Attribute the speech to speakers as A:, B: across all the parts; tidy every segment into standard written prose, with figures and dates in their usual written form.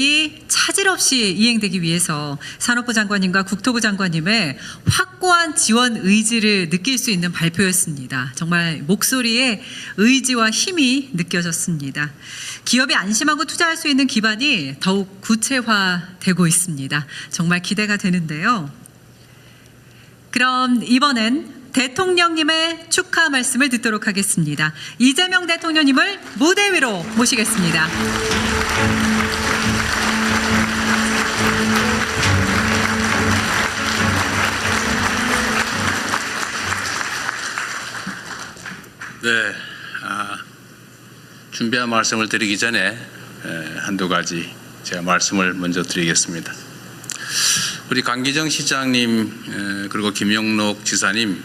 A: 이 차질 없이 이행되기 위해서 산업부 장관님과 국토부 장관님의 확고한 지원 의지를 느낄 수 있는 발표였습니다. 정말 목소리에 의지와 힘이 느껴졌습니다. 기업이 안심하고 투자할 수 있는 기반이 더욱 구체화되고 있습니다. 정말 기대가 되는데요. 그럼 이번엔 대통령님의 축하 말씀을 듣도록 하겠습니다. 이재명 대통령님을 무대 위로 모시겠습니다.
B: 네, 준비한 말씀을 드리기 전에 한두 가지 제가 말씀을 먼저 드리겠습니다. 우리 강기정 시장님 그리고 김영록 지사님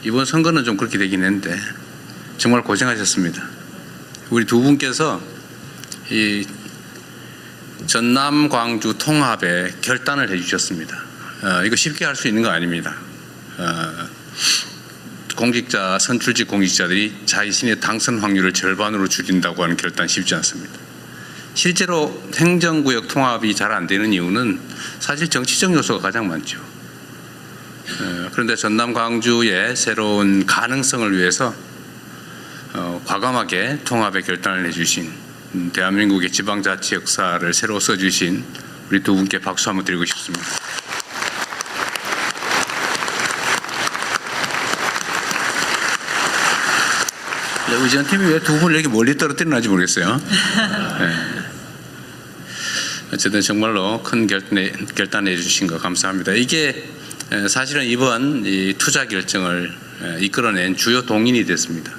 B: 이번 선거는 좀 그렇게 되긴 했는데 정말 고생하셨습니다. 우리 두 분께서 이 전남 광주 통합에 결단을 해주셨습니다. 이거 쉽게 할 수 있는 거 아닙니다. 공직자, 선출직 공직자들이 자신의 당선 확률을 절반으로 줄인다고 하는 결단 쉽지 않습니다. 실제로 행정구역 통합이 잘 안 되는 이유는 사실 정치적 요소가 가장 많죠. 그런데 전남 광주의 새로운 가능성을 위해서 과감하게 통합의 결단을 해주신 대한민국의 지방자치 역사를 새로 써주신 우리 두 분께 박수 한번 드리고 싶습니다. 의전팀이 왜 두 분을 이렇게 멀리 떨어뜨리는지 모르겠어요. 네. 어쨌든 정말로 큰 결단해 주신 거 감사합니다. 이게 사실은 이번 이 투자 결정을 이끌어낸 주요 동인이 됐습니다.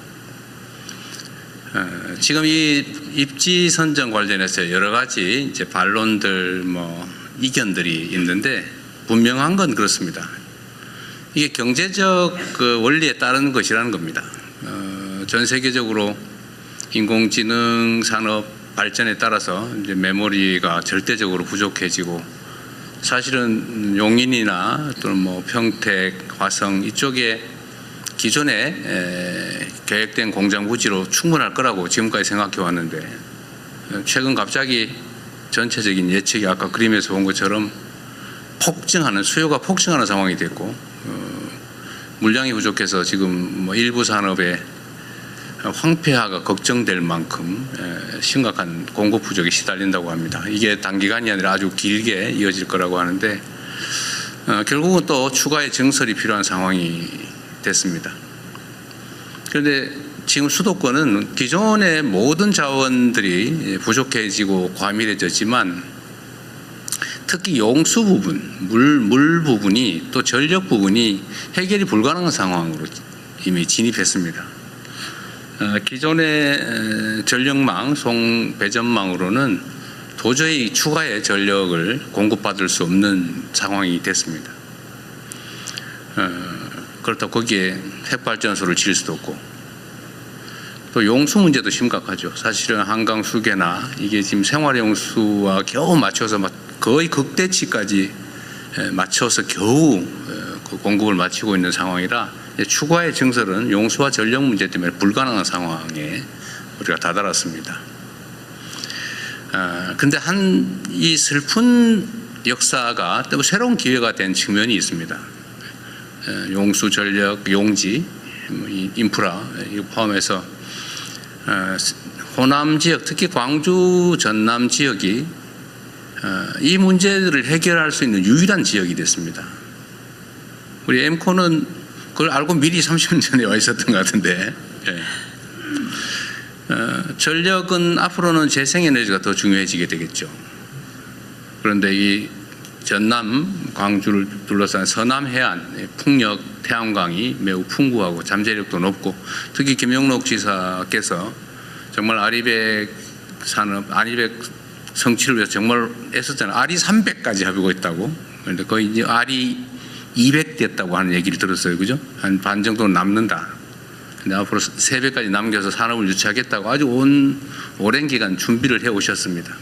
B: 지금 이 입지 선정 관련해서 여러 가지 이제 반론들 이견들이 있는데 분명한 건 그렇습니다. 이게 경제적 그 원리에 따른 것이라는 겁니다. 전 세계적으로 인공지능 산업 발전에 따라서 이제 메모리가 절대적으로 부족해지고 사실은 용인이나 또는 평택, 화성 이쪽에 기존에 계획된 공장 부지로 충분할 거라고 지금까지 생각해 왔는데 최근 갑자기 전체적인 예측이 아까 그림에서 본 것처럼 수요가 폭증하는 상황이 됐고 물량이 부족해서 지금 일부 산업에 황폐화가 걱정될 만큼 심각한 공급 부족에 시달린다고 합니다. 이게 단기간이 아니라 아주 길게 이어질 거라고 하는데 결국은 또 추가의 증설이 필요한 상황이 됐습니다. 그런데 지금 수도권은 기존의 모든 자원들이 부족해지고 과밀해졌지만 특히 용수 부분, 물 부분이 또 전력 부분이 해결이 불가능한 상황으로 이미 진입했습니다. 기존의 전력망, 송배전망으로는 도저히 추가의 전력을 공급받을 수 없는 상황이 됐습니다. 그렇다고 거기에 핵발전소를 지을 수도 없고 또 용수 문제도 심각하죠. 사실은 한강 수계나 이게 지금 생활용수와 겨우 맞춰서 거의 극대치까지 맞춰서 겨우 그 공급을 마치고 있는 상황이라 추가의 증설은 용수와 전력 문제 때문에 불가능한 상황에 우리가 다다랐습니다. 근데 이 슬픈 역사가 또 새로운 기회가 된 측면이 있습니다. 용수, 전력, 용지, 인프라 이거 포함해서 호남 지역, 특히 광주, 전남 지역이 이 문제들을 해결할 수 있는 유일한 지역이 됐습니다. 우리 엠코는 그걸 알고 미리 30년 전에 와 있었던 것 같은데 전력은 앞으로는 재생에너지가 더 중요해지게 되겠죠. 그런데 이 전남, 광주를 둘러싼 서남 해안, 풍력, 태양광이 매우 풍부하고 잠재력도 높고 특히 김영록 지사께서 정말 아리백 산업, 아리백 성취를 위해서 정말 애썼잖아요. 아리 300까지 하고 있다고. 그런데 거의 이제 아리 200 됐다고 하는 얘기를 들었어요. 그죠? 한 반 정도는 남는다. 근데 앞으로 3배까지 남겨서 산업을 유치하겠다고 아주 오랜 기간 준비를 해 오셨습니다.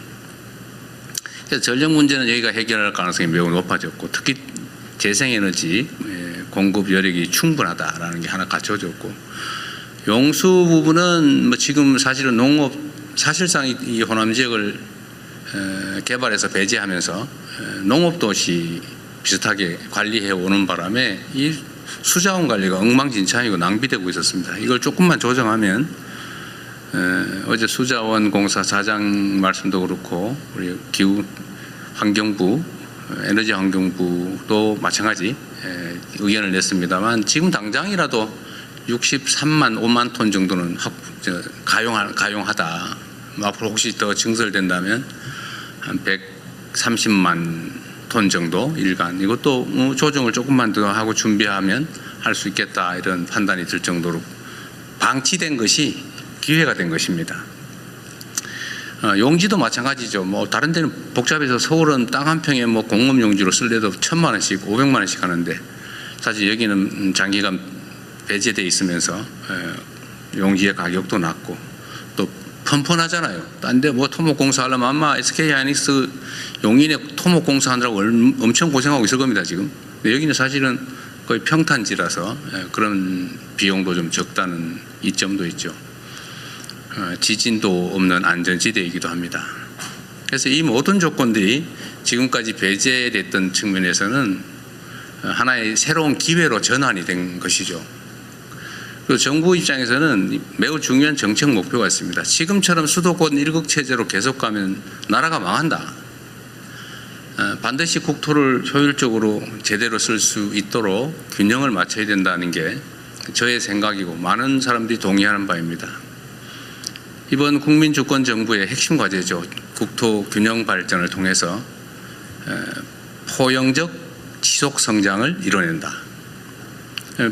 B: 그래서 전력 문제는 여기가 해결할 가능성이 매우 높아졌고 특히 재생에너지 공급 여력이 충분하다라는 게 하나 갖춰졌고 용수 부분은 지금 사실은 농업 사실상 이 호남 지역을 개발해서 배제하면서 농업도시 비슷하게 관리해 오는 바람에 이 수자원 관리가 엉망진창이고 낭비되고 있었습니다. 이걸 조금만 조정하면 어제 수자원공사 사장 말씀도 그렇고 우리 기후 환경부 에너지 환경부도 마찬가지 의견을 냈습니다만 지금 당장이라도 63만 5만 톤 정도는 가용하다. 앞으로 혹시 더 증설된다면 한 130만 톤 정도 일간 이것도 조정을 조금만 더 하고 준비하면 할 수 있겠다 이런 판단이 들 정도로 방치된 것이 기회가 된 것입니다. 용지도 마찬가지죠. 뭐 다른 데는 복잡해서 서울은 땅 한 평에 뭐 공업 용지로 쓸래도 1,000만 원씩 500만 원씩 하는데 사실 여기는 장기간 배제돼 있으면서 용지의 가격도 낮고 또 펀펀하잖아요. 딴 데 뭐 토목공사 하려면 아마 SK하이닉스 용인에 토목공사 하느라고 엄청 고생하고 있을 겁니다 지금. 근데 여기는 사실은 거의 평탄지라서 그런 비용도 좀 적다는 이점도 있죠. 지진도 없는 안전지대이기도 합니다. 그래서 이 모든 조건들이 지금까지 배제됐던 측면에서는 하나의 새로운 기회로 전환이 된 것이죠. 그리고 정부 입장에서는 매우 중요한 정책 목표가 있습니다. 지금처럼 수도권 일극 체제로 계속 가면 나라가 망한다. 반드시 국토를 효율적으로 제대로 쓸 수 있도록 균형을 맞춰야 된다는 게 저의 생각이고 많은 사람들이 동의하는 바입니다. 이번 국민주권정부의 핵심 과제죠. 국토 균형 발전을 통해서 포용적 지속 성장을 이뤄낸다.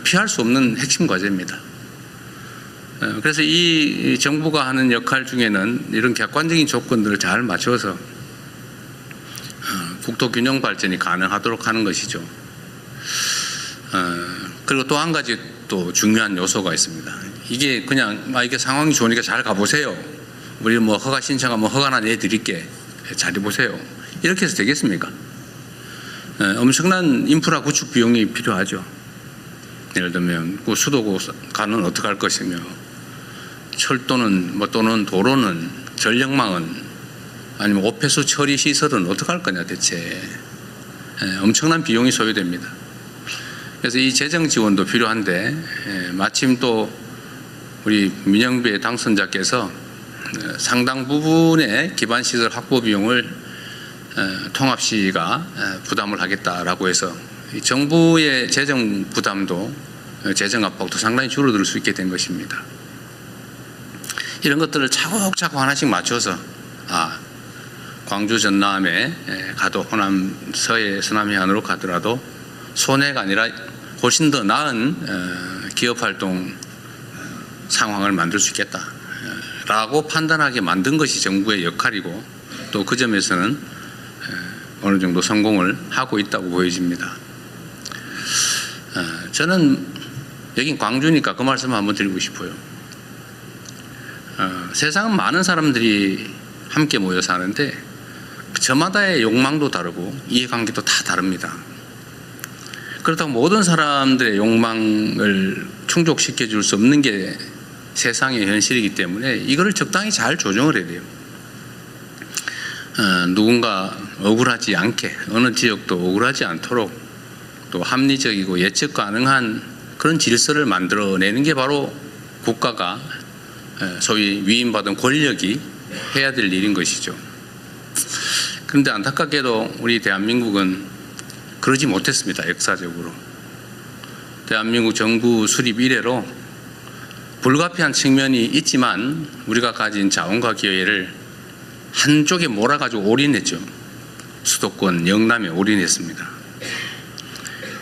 B: 피할 수 없는 핵심 과제입니다. 그래서 이 정부가 하는 역할 중에는 이런 객관적인 조건들을 잘 맞춰서 국토 균형 발전이 가능하도록 하는 것이죠. 그리고 또 한 가지 또 중요한 요소가 있습니다. 이게 그냥 이게 상황이 좋으니까 잘 가보세요. 우리 뭐 허가 신청하면 허가나 내드릴게. 잘 해보세요. 이렇게 해서 되겠습니까? 엄청난 인프라 구축 비용이 필요하죠. 예를 들면 그 수도가는 어떻게 할 것이며 철도는 뭐 또는 도로는 전력망은 아니면 오폐수 처리 시설은 어떻게 할 거냐 대체. 엄청난 비용이 소요됩니다. 그래서 이 재정 지원도 필요한데 마침 또 우리 민영배 당선자께서 상당 부분의 기반시설 확보 비용을 통합시가 부담을 하겠다라고 해서 정부의 재정 부담도 재정 압박도 상당히 줄어들 수 있게 된 것입니다. 이런 것들을 차곡차곡 하나씩 맞춰서 광주 전남에 가도 호남 서해 서남 해안으로 가더라도 손해가 아니라 훨씬 더 나은 기업활동 상황을 만들 수 있겠다라고 판단하게 만든 것이 정부의 역할이고 또 그 점에서는 어느 정도 성공을 하고 있다고 보여집니다. 저는 여긴 광주니까 그 말씀을 한번 드리고 싶어요. 세상은 많은 사람들이 함께 모여 사는데 저마다의 욕망도 다르고 이해관계도 다 다릅니다. 그렇다고 모든 사람들의 욕망을 충족시켜 줄 수 없는 게 세상의 현실이기 때문에 이거를 적당히 잘 조정을 해야 돼요. 누군가 억울하지 않게 어느 지역도 억울하지 않도록 또 합리적이고 예측 가능한 그런 질서를 만들어내는 게 바로 국가가 소위 위임받은 권력이 해야 될 일인 것이죠. 그런데 안타깝게도 우리 대한민국은 그러지 못했습니다. 역사적으로. 대한민국 정부 수립 이래로 불가피한 측면이 있지만 우리가 가진 자원과 기회를 한쪽에 몰아가지고 올인했죠. 수도권 영남에 올인했습니다.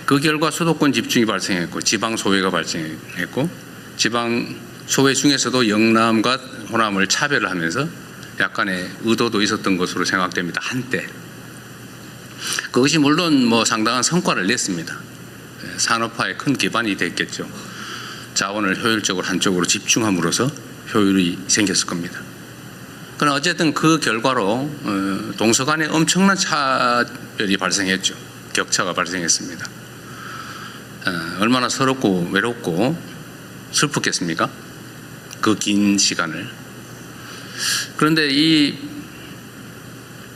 B: 그 결과 수도권 집중이 발생했고 지방 소외가 발생했고 지방 소외 중에서도 영남과 호남을 차별하면서 약간의 의도도 있었던 것으로 생각됩니다. 한때. 그것이 물론 뭐 상당한 성과를 냈습니다. 산업화에 큰 기반이 됐겠죠. 자원을 효율적으로 한쪽으로 집중함으로써 효율이 생겼을 겁니다. 그러나 어쨌든 그 결과로 동서간에 엄청난 차별이 발생했죠. 격차가 발생했습니다. 얼마나 서럽고 외롭고 슬펐겠습니까? 그 긴 시간을. 그런데 이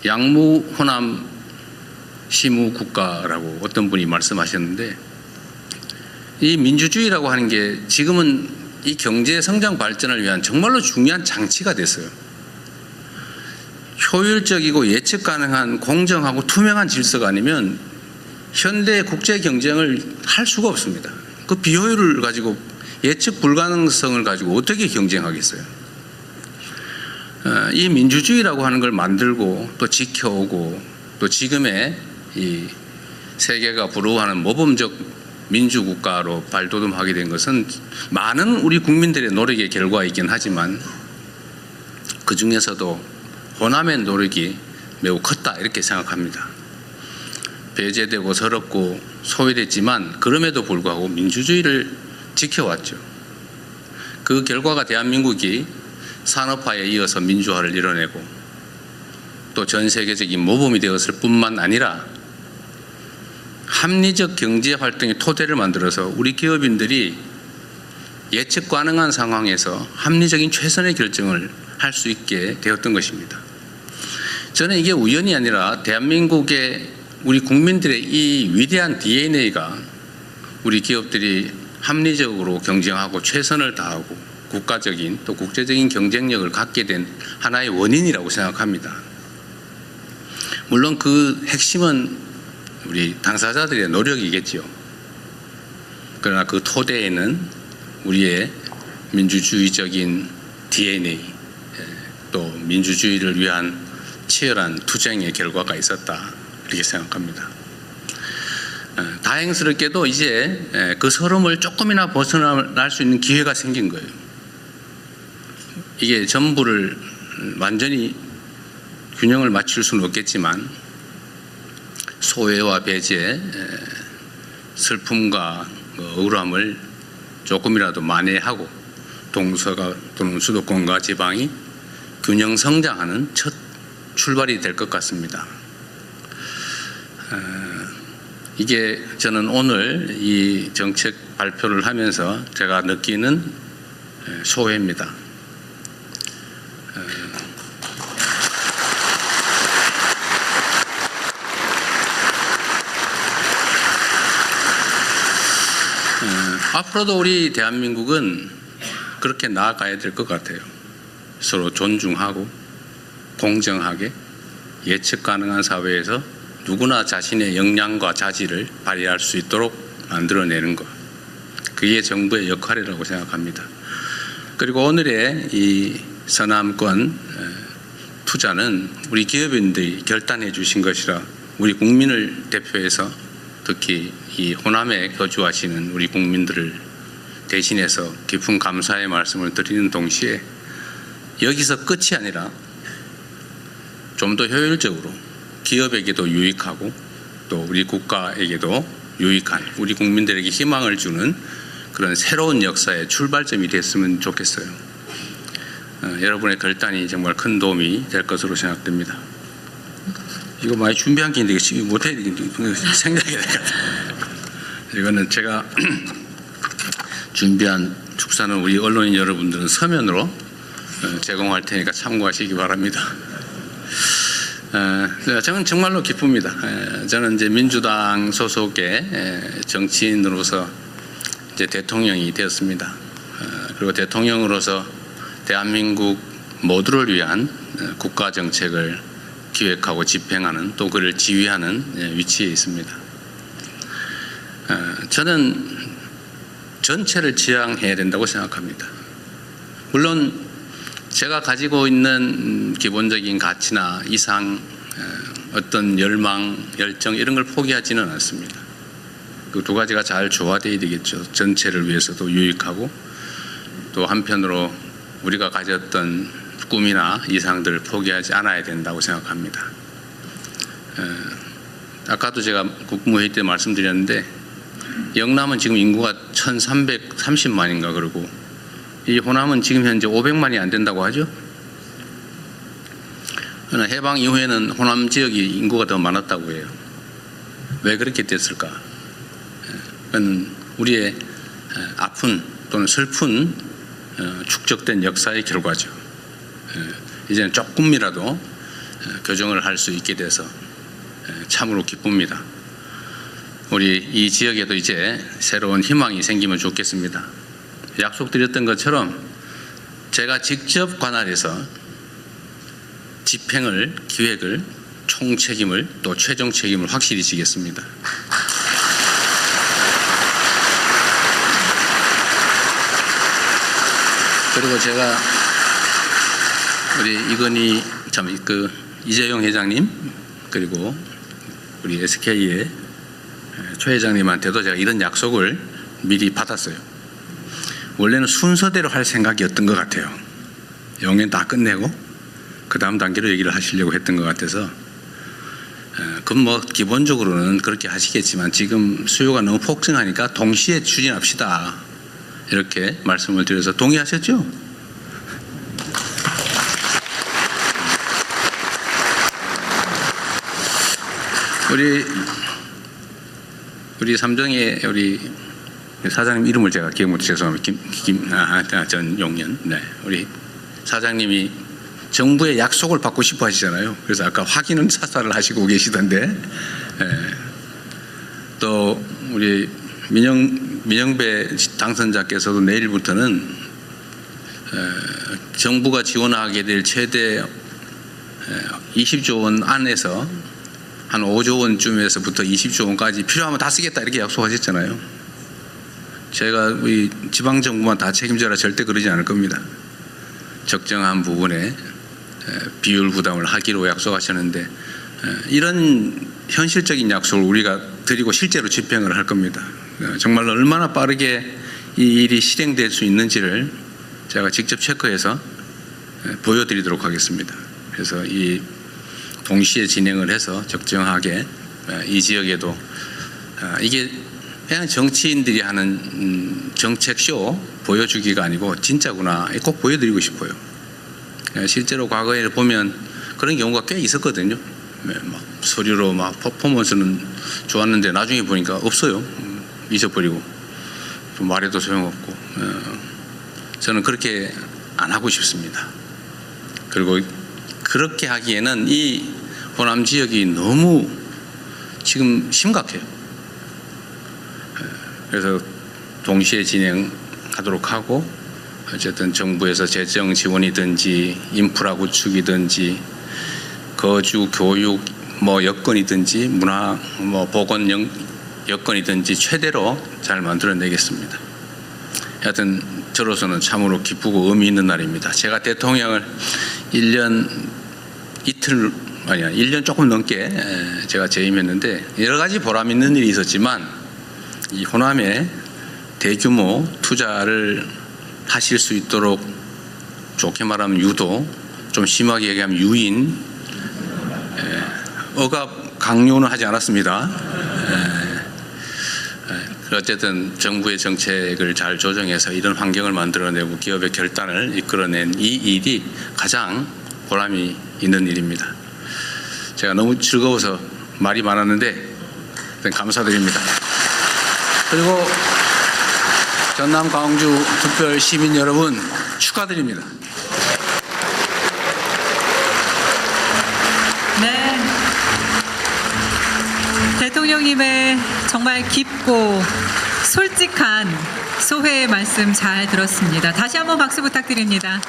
B: 양무 호남 시무 국가라고 어떤 분이 말씀하셨는데, 이 민주주의라고 하는 게 지금은 이 경제 성장 발전을 위한 정말로 중요한 장치가 됐어요. 효율적이고 예측 가능한 공정하고 투명한 질서가 아니면 현대 국제 경쟁을 할 수가 없습니다. 그 비효율을 가지고, 예측 불가능성을 가지고 어떻게 경쟁하겠어요? 이 민주주의라고 하는 걸 만들고 또 지켜오고, 또 지금의 이 세계가 부러워하는 모범적 민주국가로 발돋움하게 된 것은 많은 우리 국민들의 노력의 결과이긴 하지만, 그 중에서도 호남의 노력이 매우 컸다, 이렇게 생각합니다. 배제되고 서럽고 소외됐지만 그럼에도 불구하고 민주주의를 지켜왔죠. 그 결과가 대한민국이 산업화에 이어서 민주화를 이뤄내고 또 전 세계적인 모범이 되었을 뿐만 아니라 합리적 경제 활동의 토대를 만들어서 우리 기업인들이 예측 가능한 상황에서 합리적인 최선의 결정을 할 수 있게 되었던 것입니다. 저는 이게 우연이 아니라 대한민국의 우리 국민들의 이 위대한 DNA가 우리 기업들이 합리적으로 경쟁하고 최선을 다하고 국가적인 또 국제적인 경쟁력을 갖게 된 하나의 원인이라고 생각합니다. 물론 그 핵심은 우리 당사자들의 노력이겠죠. 그러나 그 토대에는 우리의 민주주의적인 DNA, 또 민주주의를 위한 치열한 투쟁의 결과가 있었다, 이렇게 생각합니다. 다행스럽게도 이제 그 서름을 조금이나 벗어날 수 있는 기회가 생긴 거예요. 이게 전부를 완전히 균형을 맞출 수는 없겠지만 소외와 배제, 슬픔과 억울함을 조금이라도 만회하고 동서가 또는 수도권과 지방이 균형 성장하는 첫 출발이 될 것 같습니다. 이게 저는 오늘 이 정책 발표를 하면서 제가 느끼는 소회입니다. 앞으로도 우리 대한민국은 그렇게 나아가야 될 것 같아요. 서로 존중하고 공정하게 예측 가능한 사회에서 누구나 자신의 역량과 자질을 발휘할 수 있도록 만들어내는 것, 그게 정부의 역할이라고 생각합니다. 그리고 오늘의 이 서남권 투자는 우리 기업인들이 결단해 주신 것이라 우리 국민을 대표해서 특히 이 호남에 거주하시는 우리 국민들을 대신해서 깊은 감사의 말씀을 드리는 동시에 여기서 끝이 아니라 좀 더 효율적으로 기업에게도 유익하고 또 우리 국가에게도 유익한, 우리 국민들에게 희망을 주는 그런 새로운 역사의 출발점이 됐으면 좋겠어요. 여러분의 결단이 정말 큰 도움이 될 것으로 생각됩니다. 이거 많이 준비한 게 있는데 이거 못해야 되겠는데 생각이 될 것 같아요. 이거는 제가 준비한 축사는 우리 언론인 여러분들은 서면으로 제공할 테니까 참고하시기 바랍니다. 저는 정말로 기쁩니다. 저는 이제 민주당 소속의 정치인으로서 이제 대통령이 되었습니다. 그리고 대통령으로서 대한민국 모두를 위한 국가 정책을 기획하고 집행하는, 또 그를 지휘하는 위치에 있습니다. 저는 전체를 지향해야 된다고 생각합니다. 물론 제가 가지고 있는 기본적인 가치나 이상, 어떤 열망, 열정 이런 걸 포기하지는 않습니다. 그 두 가지가 잘 조화되어야 되겠죠. 전체를 위해서도 유익하고 또 한편으로 우리가 가졌던 꿈이나 이상들을 포기하지 않아야 된다고 생각합니다. 아까도 제가 국무회의 때 말씀드렸는데 영남은 지금 인구가 1330만인가 그러고 이 호남은 지금 현재 500만이 안 된다고 하죠. 그러나 해방 이후에는 호남 지역이 인구가 더 많았다고 해요. 왜 그렇게 됐을까? 그건 우리의 아픈 또는 슬픈 축적된 역사의 결과죠. 이제는 조금이라도 교정을 할 수 있게 돼서 참으로 기쁩니다. 우리 이 지역에도 이제 새로운 희망이 생기면 좋겠습니다. 약속드렸던 것처럼 제가 직접 관할해서 집행을, 기획을, 총 책임을, 또 최종 책임을 확실히 지겠습니다. 그리고 제가 우리 이건희 이재용 회장님, 그리고 우리 SK의 최 회장님한테도 제가 이런 약속을 미리 받았어요. 원래는 순서대로 할 생각이었던 것 같아요. 영연 다 끝내고 그 다음 단계로 얘기를 하시려고 했던 것 같아서, 그건 뭐 기본적으로는 그렇게 하시겠지만 지금 수요가 너무 폭증하니까 동시에 추진합시다, 이렇게 말씀을 드려서 동의하셨죠? 우리 삼정의 우리 사장님 이름을 제가 기억 못해 죄송합니다. 전용년. 네, 우리 사장님이 정부의 약속을 받고 싶어 하시잖아요. 그래서 아까 확인은 사살을 하시고 계시던데, 또 우리 민영배 당선자께서도 내일부터는 정부가 지원하게 될 최대 20조 원 안에서 한 5조 원쯤에서부터 20조 원까지 필요하면 다 쓰겠다, 이렇게 약속하셨잖아요. 제가 우리 지방정부만 다 책임져라 절대 그러지 않을 겁니다. 적정한 부분에 비율 부담을 하기로 약속하셨는데, 이런 현실적인 약속을 우리가 드리고 실제로 집행을 할 겁니다. 정말 얼마나 빠르게 이 일이 실행될 수 있는지를 제가 직접 체크해서 보여드리도록 하겠습니다. 그래서 이 동시에 진행을 해서 적정하게 이 지역에도, 이게 그냥 정치인들이 하는 정책쇼 보여주기가 아니고 진짜구나, 꼭 보여드리고 싶어요. 실제로 과거에 보면 그런 경우가 꽤 있었거든요. 막 서류로 막 퍼포먼스는 좋았는데 나중에 보니까 없어요. 잊어버리고 말해도 소용없고. 저는 그렇게 안 하고 싶습니다. 그리고 그렇게 하기에는 이 호남 지역이 너무 지금 심각해요. 그래서 동시에 진행하도록 하고, 어쨌든 정부에서 재정 지원이든지 인프라 구축이든지 거주, 교육, 뭐 여건이든지 문화, 뭐 보건 여건이든지 최대로 잘 만들어내겠습니다. 하여튼 저로서는 참으로 기쁘고 의미 있는 날입니다. 제가 대통령을 1년 조금 넘게 제가 재임했는데 여러 가지 보람 있는 일이 있었지만, 이 호남에 대규모 투자를 하실 수 있도록, 좋게 말하면 유도, 좀 심하게 얘기하면 유인, 억압 강요는 하지 않았습니다. 어쨌든 정부의 정책을 잘 조정해서 이런 환경을 만들어내고 기업의 결단을 이끌어낸 이 일이 가장 보람이 있는 일입니다. 제가 너무 즐거워서 말이 많았는데 감사드립니다. 그리고 전남 광주 특별 시민 여러분 축하드립니다.
A: 네, 대통령님의 정말 깊고 솔직한 소회의 말씀 잘 들었습니다. 다시 한번 박수 부탁드립니다.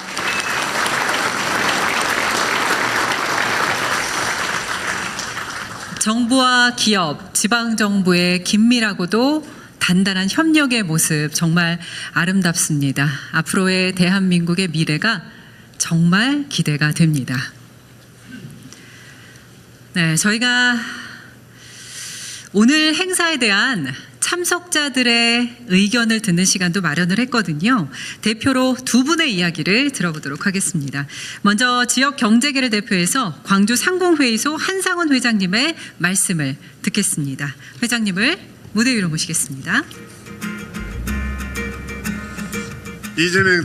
A: 정부와 기업, 지방정부의 긴밀하고도 단단한 협력의 모습 정말 아름답습니다. 앞으로의 대한민국의 미래가 정말 기대가 됩니다. 네, 저희가 오늘 행사에 대한 참석자들의 의견을 듣는 시간도 마련을 했거든요. 대표로 두 분의 이야기를 들어보도록 하겠습니다. 먼저 지역 경제계를 대표해서 광주 상공회의소 한상원 회장님의 말씀을 듣겠습니다. 회장님을 무대 위로 모시겠습니다.
C: 이재명